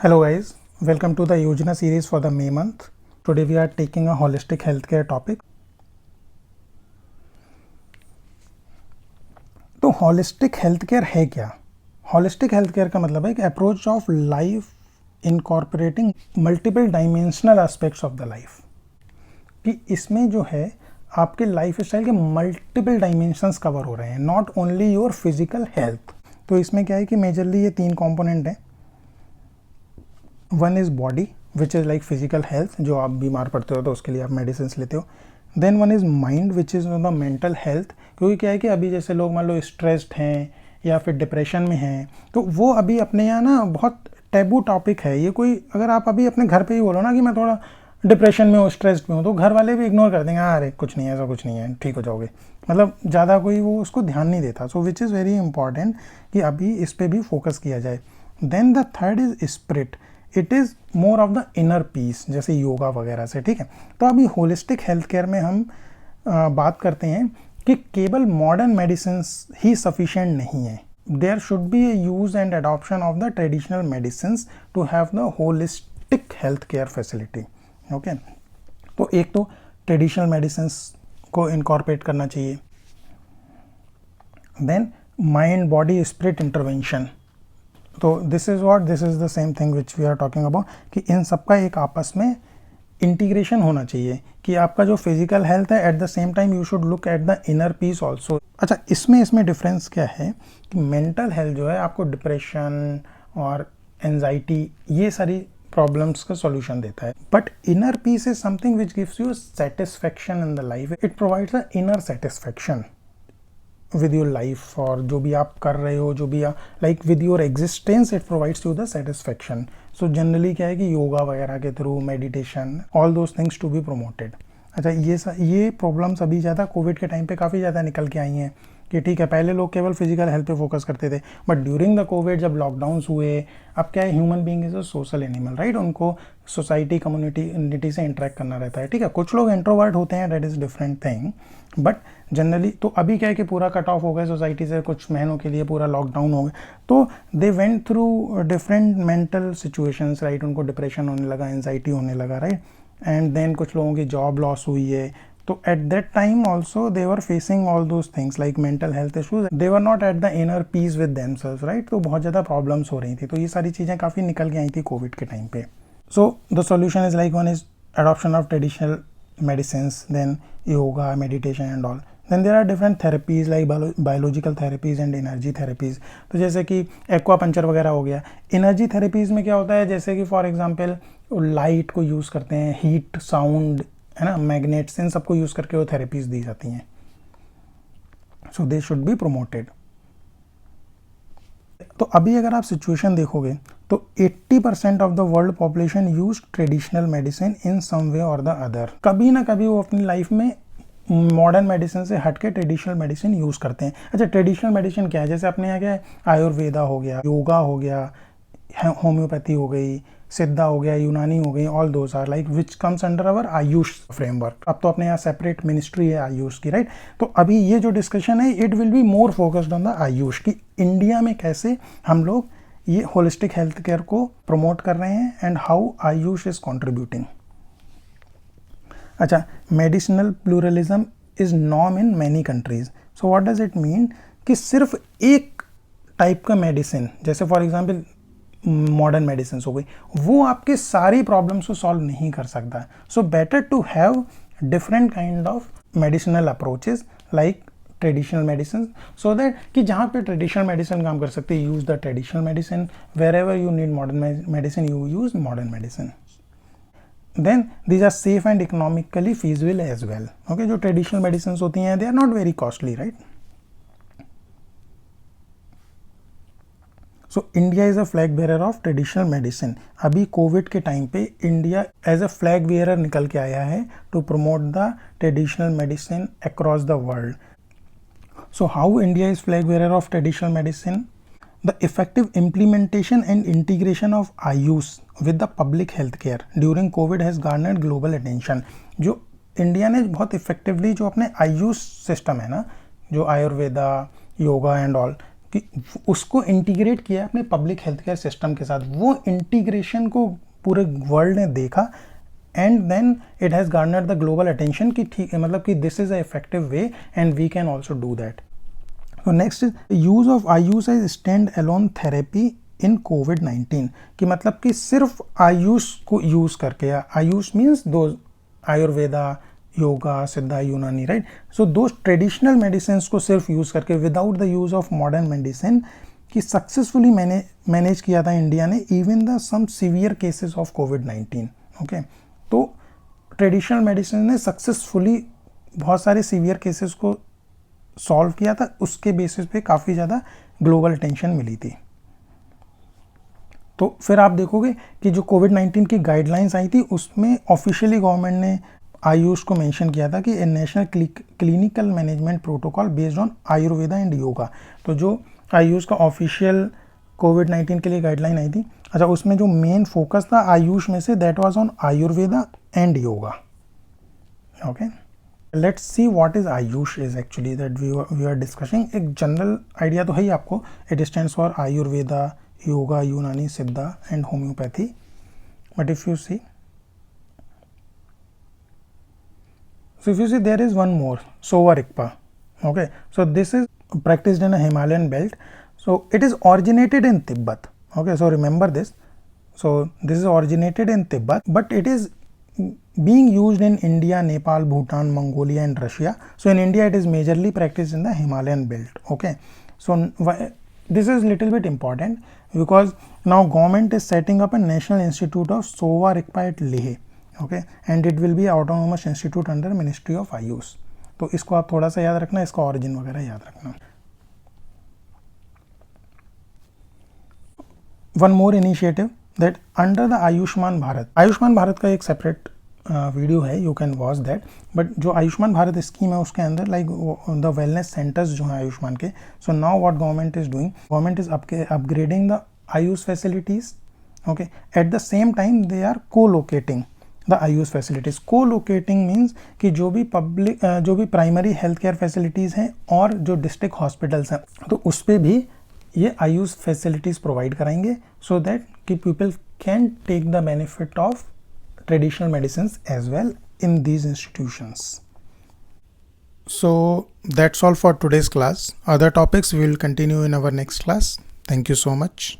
Hello guys, welcome to the Yojana series for the May month. Today we are taking a holistic healthcare topic. तो holistic healthcare है क्या? Holistic healthcare का मतलब है कि approach of life incorporating multiple dimensional aspects of the life, कि इसमें जो है आपके लाइफ स्टाइल के मल्टीपल डायमेंशंस कवर हो रहे हैं, not only your physical health. तो इसमें क्या है कि मेजरली ये 3 कंपोनेंट हैं. One is body which is like physical health, जो आप बीमार पड़ते हो तो उसके लिए आप मेडिसिन लेते हो. Then one is mind which is the mental health, क्योंकि क्या है कि अभी जैसे लोग मान लो स्ट्रेस्ड हैं या फिर डिप्रेशन में हैं, तो वो अभी अपने यहाँ ना बहुत टैबू टॉपिक है ये. कोई अगर आप अभी अपने घर पे ही बोलो ना कि मैं थोड़ा डिप्रेशन में हूँ, स्ट्रेस्ड में हूँ, तो घर वाले भी इग्नोर कर देंगे, अरे कुछ नहीं है, ऐसा कुछ नहीं है, ठीक हो जाओगे. मतलब ज़्यादा कोई वो उसको ध्यान नहीं देता. So which is very important कि अभी इस पर भी फोकस किया जाए. Then the third is spirit. It is more of the inner peace, जैसे योगा वगैरह से. ठीक है, तो अभी होलिस्टिक हेल्थ केयर में हम बात करते हैं कि केवल मॉडर्न मेडिसिन ही सफिशिएंट नहीं है. There should be a use and adoption of the traditional medicine to have the holistic health care facility. Okay, तो एक तो ट्रेडिशनल मेडिसिन को इनकॉर्पोरेट करना चाहिए. Then mind body spirit intervention. तो this is the same thing which we are talking about, कि इन सबका एक आपस में इंटीग्रेशन होना चाहिए, कि आपका जो फिजिकल हेल्थ है eight the same time you should look at the inner piece also. अच्छा, इसमें डिफरेंस क्या है कि मेंटल हेल्थ जो है आपको डिप्रेशन और एंजाइटी ये सारी प्रॉब्लम्स का सॉल्यूशन देता है, but inner peace is something which gives you satisfaction in the life. It provides a inner satisfaction with your life, और जो भी आप कर रहे हो, जो भी like with your existence it provides you the satisfaction. So generally क्या है कि योगा वगैरह के through, meditation, all those things to be promoted. अच्छा, ये प्रॉब्लम्स अभी ज़्यादा कोविड के टाइम पे काफ़ी ज़्यादा निकल के आई हैं, कि ठीक है पहले लोग केवल फिजिकल हेल्थ पे फोकस करते थे, बट ड्यूरिंग द कोविड जब लॉकडाउन्स हुए, अब क्या है, human being is a social animal, right. उनको सोसाइटी कम्युनिटी से इंटरेक्ट करना रहता है. ठीक है, कुछ लोग इंट्रोवर्ट होते हैं, that is different thing, but generally तो अभी क्या है कि पूरा कट ऑफ हो गया सोसाइटी से, कुछ महीनों के लिए पूरा लॉकडाउन हो गया, तो they went through different mental situations, right. उनको डिप्रेशन होने लगा, एंजाइटी होने लगा, राइट. एंड देन कुछ लोगों की जॉब लॉस हुई है, तो at that time also they were facing all those things like mental health issues. They were not at the inner peace with themselves, right. तो बहुत ज़्यादा प्रॉब्लम्स हो रही थी, तो ये सारी चीज़ें काफ़ी निकल के आई थी कोविड के टाइम पे. So the solution is like one is adoption of traditional medicines, then yoga, meditation and all. Then there are different therapies like biological therapies and energy therapies. तो जैसे कि एक्वापंचर वगैरह हो गया. एनर्जी थेरेपीज़ में क्या होता है, जैसे कि फॉर एग्जांपल लाइट को यूज़ करते हैं, हीट, साउंड, है ना, मैग्नेट्स, इन सबको यूज़ करके वो थेरेपीज़ दी जाती हैं. So they should be promoted. तो अभी अगर आप सिचुएशन देखोगे तो 80% of the world population use traditional medicine in some way और द अदर. कभी ना कभी वो अपनी लाइफ में मॉडर्न मेडिसिन से हट के ट्रेडिशनल मेडिसिन यूज़ करते हैं. अच्छा, ट्रेडिशनल मेडिसिन क्या है, जैसे अपने यहाँ क्या है, आयुर्वेदा हो गया, योगा हो गया, होम्योपैथी हो गई, सिद्धा हो गया, यूनानी हो गई, all those are like which comes under our AYUSH framework. अब तो अपने यहाँ सेपरेट मिनिस्ट्री है आयुष की, राइट. तो अभी ये जो डिस्कशन है it will be more focused on the AYUSH, की इंडिया में कैसे हम लोग ये होलिस्टिक हेल्थ केयर को प्रमोट कर रहे हैं and how AYUSH is contributing. अच्छा, medicinal pluralism is norm in many countries. So what does it mean, कि सिर्फ एक टाइप का मेडिसिन, जैसे फॉर एग्जांपल मॉडर्न मेडिसिन हो गई, वो आपके सारी प्रॉब्लम्स को सॉल्व नहीं कर सकता. So better to have different kind of medicinal approaches like traditional medicine, so that कि जहाँ पे ट्रेडिशनल मेडिसिन काम कर सकते हैं, use the traditional medicine. Wherever you need modern medicine, you use modern medicine. Then these are safe and economically feasible as well. Okay, जो traditional medicine होती हैं they are not very costly, right. So India is a flag bearer of traditional medicine. अभी Covid के time पे India as a flag bearer निकल के आया है to promote the traditional medicine across the world. So how India is flag bearer of traditional medicine? The effective implementation and integration of AYUSH with the public health care during Covid has garnered global attention. जो India ने बहुत effectively जो अपने Ayush system है ना, जो Ayurveda, yoga and all, कि उसको इंटीग्रेट किया अपने पब्लिक हेल्थ केयर सिस्टम के साथ। वो इंटीग्रेशन को पूरे वर्ल्ड ने देखा and then it has garnered the global attention कि ठीक है, मतलब कि this is a effective way and we can also do that. तो next is use of AYUSH as stand alone therapy in कोविड-19, कि मतलब कि सिर्फ आयुष को यूज़ करके, आयुष मीन्स दो आयुर्वेदा, योगा, सिद्धा, यूनानी, राइट। सो दो ट्रेडिशनल मेडिसिन को सिर्फ यूज़ करके without the use of modern medicine की सक्सेसफुली मैनेज किया था इंडिया ने even the some severe cases of कोविड-19। ओके, तो ट्रेडिशनल मेडिसिन ने सक्सेसफुली बहुत सारे सीवियर केसेस को सॉल्व किया था, उसके बेसिस पे काफ़ी ज़्यादा ग्लोबल अटेंशन मिली थी। तो फिर आप देखोगे कि जो कोविड-19 की गाइडलाइंस आई थी उसमें ऑफिशियली गवर्नमेंट ने आयुष को मेंशन किया था कि a national clinical management protocol based on Ayurveda and yoga. तो जो आयुष का ऑफिशियल कोविड-19 के लिए गाइडलाइन आई थी, अच्छा, उसमें जो मेन फोकस था आयुष में से that was on Ayurveda and yoga. Okay, let's see what is AYUSH is actually that we are discussing. एक जनरल आइडिया तो है ही आपको, it stands for Ayurveda, yoga, Unani, Siddha and homeopathy. But if you see there is one more, Sowa Rigpa. Okay, so this is practiced in a Himalayan belt. So it is originated in Tibet. Okay, so remember this. So this is originated in Tibet, but it is being used in India, Nepal, Bhutan, Mongolia and Russia. So in India it is majorly practiced in the Himalayan belt. Okay, so this is little bit important because now government is setting up a National Institute of Sowa Rigpa at Leh. Okay, and it will B autonomous institute under ministry of Ayush. तो इसको आप थोड़ा सा याद रखना, इसका origin वगैरह याद रखना। One more initiative that under the Ayushman Bharat, Ayushman Bharat का एक सेपरेट वीडियो है, you can watch that. But जो आयुष्मान भारत स्कीम है उसके अंदर लाइक द वेलनेस सेंटर्स जो हैं आयुष्मान के, so now what government is doing, government is upgrading the AYUSH facilities. Okay, at the same time they are co-locating the AYUSH facilities. Co-locating means कि जो भी प्राइमरी हेल्थ केयर फैसिलिटीज़ हैं और जो district hospitals हैं तो उस पर भी ये आयुष फैसिलिटीज़ प्रोवाइड कराएंगे सो दैट कि people can take the benefit of traditional medicine as well in these institutions. So that's all for today's class. Other topics we will continue in our next class. Thank you so much.